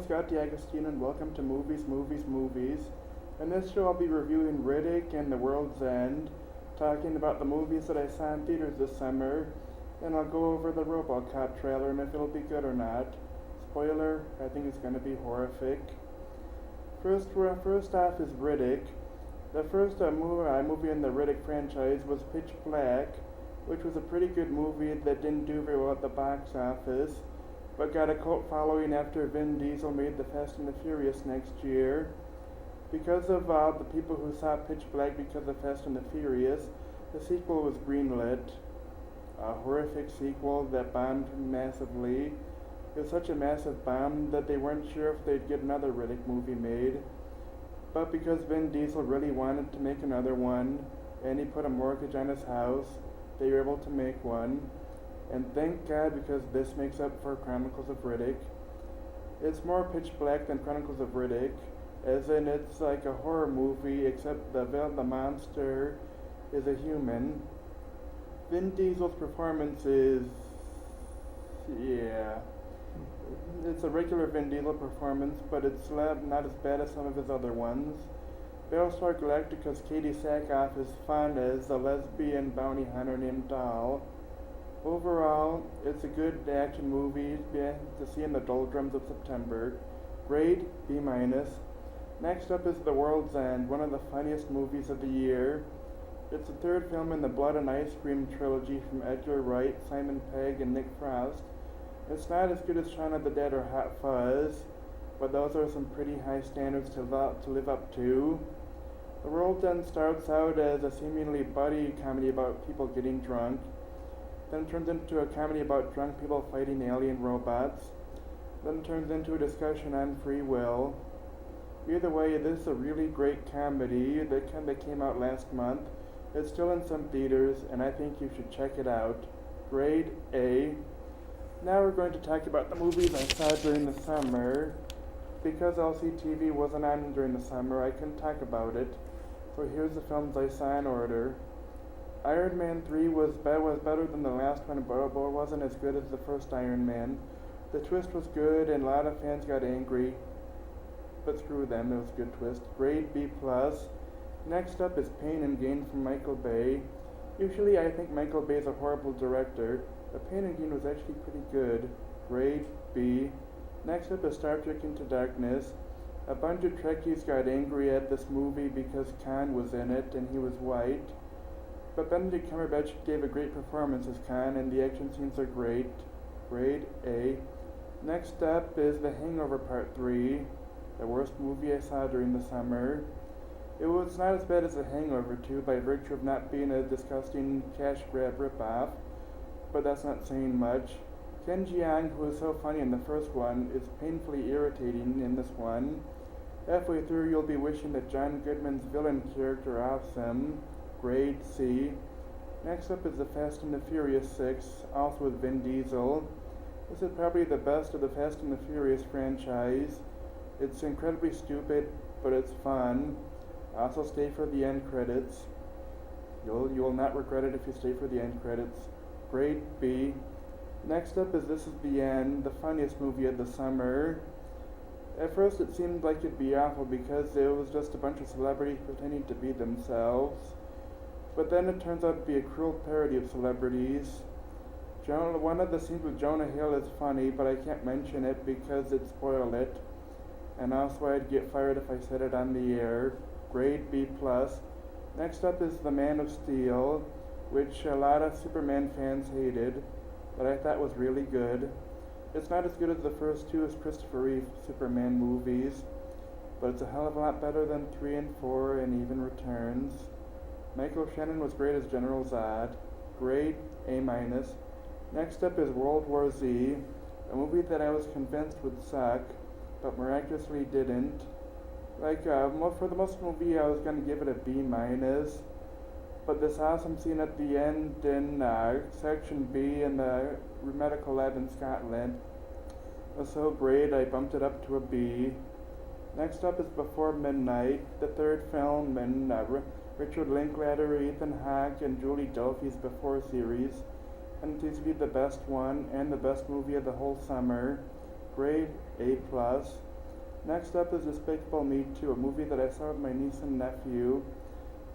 Scott DiAgostino, and welcome to Movies. In this show, I'll be reviewing Riddick and The World's End, talking about the movies that I saw in theaters this summer, and I'll go over the RoboCop trailer and if it'll be good or not. Spoiler, I think it's going to be horrific. First off is Riddick. The first movie in the Riddick franchise was Pitch Black, which was a pretty good movie that didn't do very well at the box office, but got a cult following after Vin Diesel made The Fast and the Furious next year. Because of the people who saw Pitch Black because of Fast and the Furious, the sequel was greenlit. A horrific sequel that bombed massively. It was such a massive bomb that they weren't sure if they'd get another Riddick movie made. But because Vin Diesel really wanted to make another one, and he put a mortgage on his house, they were able to make one. And thank God, because this makes up for Chronicles of Riddick. It's more Pitch Black than Chronicles of Riddick, as in it's like a horror movie, except the monster is a human. Vin Diesel's performance is, it's a regular Vin Diesel performance, but it's not as bad as some of his other ones. Battlestar Galactica's Katie Sackhoff is fun as a lesbian bounty hunter named Doll. Overall, it's a good action movie to see in the doldrums of September. Grade B-. Next up is The World's End, one of the funniest movies of the year. It's the third film in the Blood and Ice Cream trilogy from Edgar Wright, Simon Pegg, and Nick Frost. It's not as good as Shaun of the Dead or Hot Fuzz, but those are some pretty high standards to live up to. The World's End starts out as a seemingly buddy comedy about people getting drunk, then turns into a comedy about drunk people fighting alien robots, then turns into a discussion on free will. Either way, this is a really great comedy that came out last month. It's still in some theaters, and I think you should check it out. Grade A. Now we're going to talk about the movies I saw during the summer. Because LCTV wasn't on during the summer, I couldn't talk about it. So here's the films I saw in order. Iron Man 3 was better than the last one, but it wasn't as good as the first Iron Man. The twist was good, and a lot of fans got angry. But screw them, it was a good twist. Grade B+. Next up is Pain and Gain from Michael Bay. Usually I think Michael Bay is a horrible director, but Pain and Gain was actually pretty good. Grade B. Next up is Star Trek Into Darkness. A bunch of Trekkies got angry at this movie because Khan was in it and he was white. But Benedict Cumberbatch gave a great performance as Khan, and the action scenes are great. Grade A. Next up is The Hangover Part 3, the worst movie I saw during the summer. It was not as bad as The Hangover 2 by virtue of not being a disgusting cash grab ripoff, but that's not saying much. Ken Jeong, who was so funny in the first one, is painfully irritating in this one. Halfway through, you'll be wishing that John Goodman's villain character awesome. Grade C. Next up is The Fast and the Furious 6, also with Vin Diesel. This is probably the best of the Fast and the Furious franchise. It's incredibly stupid, but it's fun. Also stay for the end credits. You will not regret it if you stay for the end credits. Grade B. Next up is This Is the End, the funniest movie of the summer. At first it seemed like it'd be awful because it was just a bunch of celebrities pretending to be themselves. But then it turns out to be a cruel parody of celebrities. One of the scenes with Jonah Hill is funny, but I can't mention it because it'd spoil it. And also I'd get fired if I said it on the air. Grade B+. Next up is The Man of Steel, which a lot of Superman fans hated, but I thought was really good. It's not as good as the first two Christopher Reeve Superman movies, but it's a hell of a lot better than 3 and 4 and even Returns. Michael Shannon was great as General Zod. Grade A-. Next up is World War Z, a movie that I was convinced would suck, but miraculously didn't. For the most movie, I was going to give it a B-, but this awesome scene at the end in Section B in the medical lab in Scotland was so great I bumped it up to a B. Next up is Before Midnight, the third film in Richard Linklater, Ethan Hawke, and Julie Delpy's Before series, and it's easily the best one and the best movie of the whole summer. Grade A+. Next up is Despicable Me 2, a movie that I saw with my niece and nephew.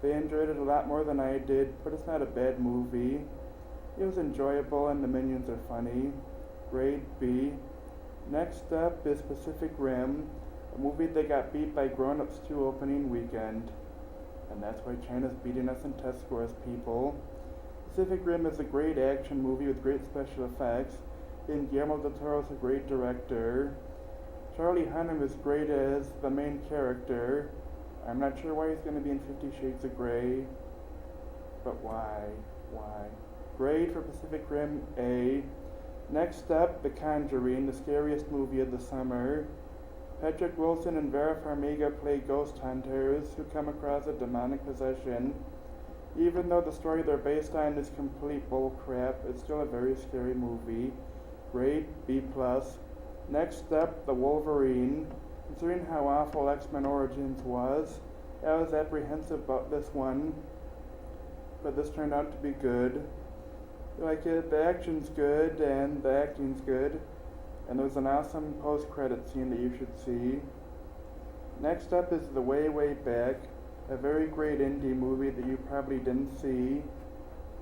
They enjoyed it a lot more than I did, but it's not a bad movie. It was enjoyable and the minions are funny. Grade B. Next up is Pacific Rim, a movie that got beat by Grown Ups 2 opening weekend. And that's why China's beating us in test scores, people. Pacific Rim is a great action movie with great special effects, and Guillermo del Toro is a great director. Charlie Hunnam is great as the main character. I'm not sure why he's going to be in 50 Shades of Grey, but why? Why? Grade for Pacific Rim A. Next up, The Conjuring, the scariest movie of the summer. Patrick Wilson and Vera Farmiga play ghost hunters who come across a demonic possession. Even though the story they're based on is complete bullcrap, it's still a very scary movie. Grade B+. Next up, The Wolverine. Considering how awful X-Men Origins was, I was apprehensive about this one, but this turned out to be good. Like it, the action's good and the acting's good, and there's an awesome post-credit scene that you should see. Next up is The Way, Way Back, a very great indie movie that you probably didn't see.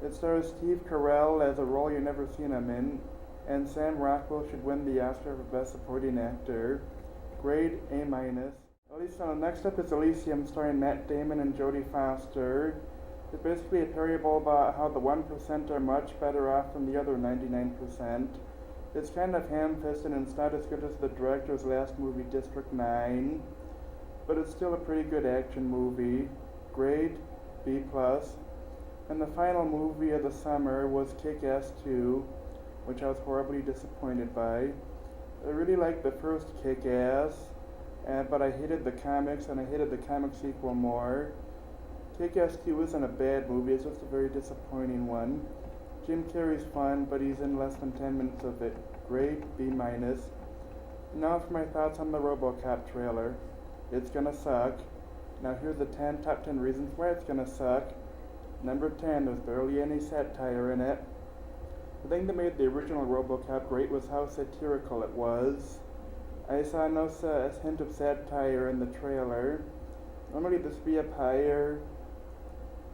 It stars Steve Carell as a role you've never seen him in, and Sam Rockwell should win the Oscar for Best Supporting Actor. Grade A-. Next up is Elysium, starring Matt Damon and Jodie Foster. It's basically a parable about how the 1% are much better off than the other 99%. It's kind of ham-fisted and it's not as good as the director's last movie, District 9, but it's still a pretty good action movie. Grade B+. And the final movie of the summer was Kick-Ass 2, which I was horribly disappointed by. I really liked the first Kick-Ass, but I hated the comics, and I hated the comic sequel more. Kick-Ass 2 isn't a bad movie, it's just a very disappointing one. Jim Carrey's fun, but he's in less than 10 minutes of it. Grade B-. Now for my thoughts on the RoboCop trailer. It's gonna suck. Now here's the top 10 reasons why it's gonna suck. Number 10, there's barely any satire in it. The thing that made the original RoboCop great was how satirical it was. I saw no hint of satire in the trailer. Normally this would be up higher,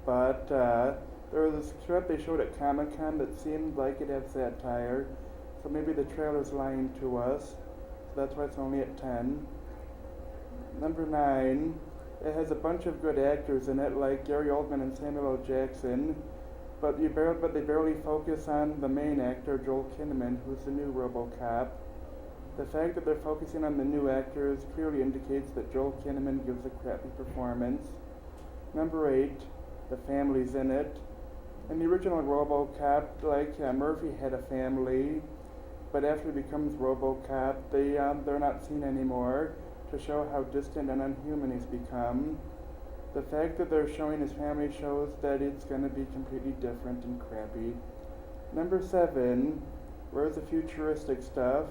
but there was a script they showed at Comic-Con that seemed like it had satire, so maybe the trailer's lying to us, so that's why it's only at 10. Number 9, it has a bunch of good actors in it, like Gary Oldman and Samuel L. Jackson, but they barely focus on the main actor, Joel Kinnaman, who's the new RoboCop. The fact that they're focusing on the new actors clearly indicates that Joel Kinnaman gives a crappy performance. Number 8, the family's in it. In the original RoboCop, Murphy had a family, but after he becomes RoboCop, they're not seen anymore to show how distant and unhuman he's become. The fact that they're showing his family shows that it's going to be completely different and crappy. Number 7, where's the futuristic stuff?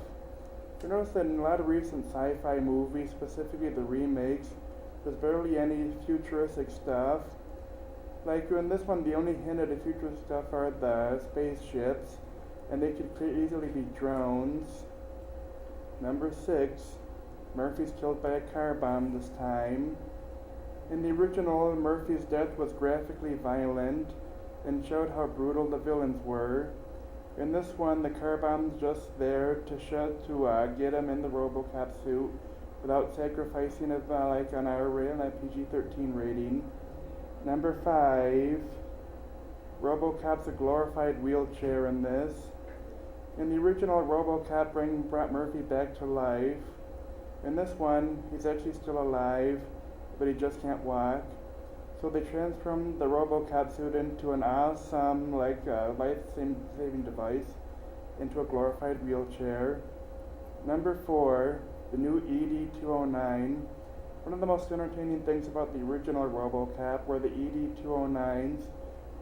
You notice that in a lot of recent sci-fi movies, specifically the remakes, there's barely any futuristic stuff. Like in this one, the only hint of the futuristic stuff are the spaceships, and they could easily be drones. Number 6, Murphy's killed by a car bomb this time. In the original, Murphy's death was graphically violent and showed how brutal the villains were. In this one, the car bomb's just there to get him in the RoboCop suit without sacrificing an R-rated and a PG-13 rating. Number 5, RoboCop's a glorified wheelchair in this. In the original, RoboCop brought Murphy back to life. In this one, he's actually still alive, but he just can't walk. So they transformed the RoboCop suit into an awesome, life-saving device, into a glorified wheelchair. Number 4, the new ED-209. One of the most entertaining things about the original RoboCop were the ED-209s.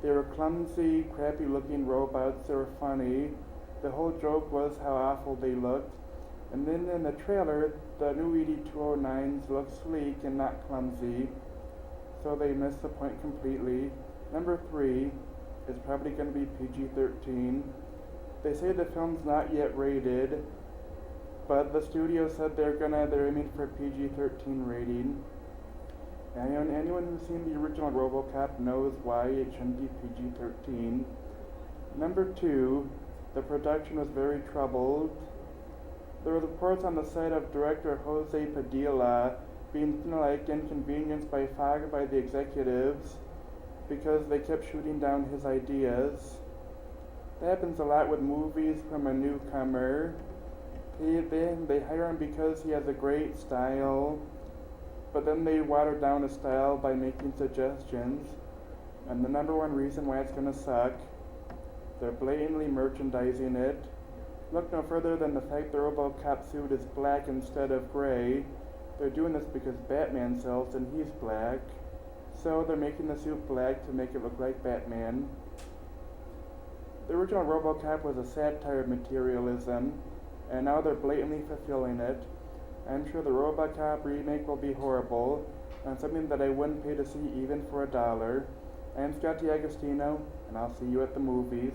They were clumsy, crappy-looking robots. They were funny. The whole joke was how awful they looked. And then in the trailer, the new ED-209s look sleek and not clumsy. So they missed the point completely. Number 3 is probably going to be PG-13. They say the film's not yet rated, but the studio said they're aiming for PG-13 rating. And anyone who's seen the original RoboCop knows why it shouldn't be PG-13. Number 2, the production was very troubled. There were reports on the set of director Jose Padilla being inconvenienced by the executives because they kept shooting down his ideas. That happens a lot with movies from a newcomer. They hire him because he has a great style, but then they water down his style by making suggestions. And the number one reason why it's gonna suck, they're blatantly merchandising it. Look no further than the fact the RoboCop suit is black instead of gray. They're doing this because Batman sells and he's black. So they're making the suit black to make it look like Batman. The original RoboCop was a satire of materialism, and now they're blatantly fulfilling it. I'm sure the RoboCop remake will be horrible, and something that I wouldn't pay to see even for $1. I'm Scotty Agostino, and I'll see you at the movies.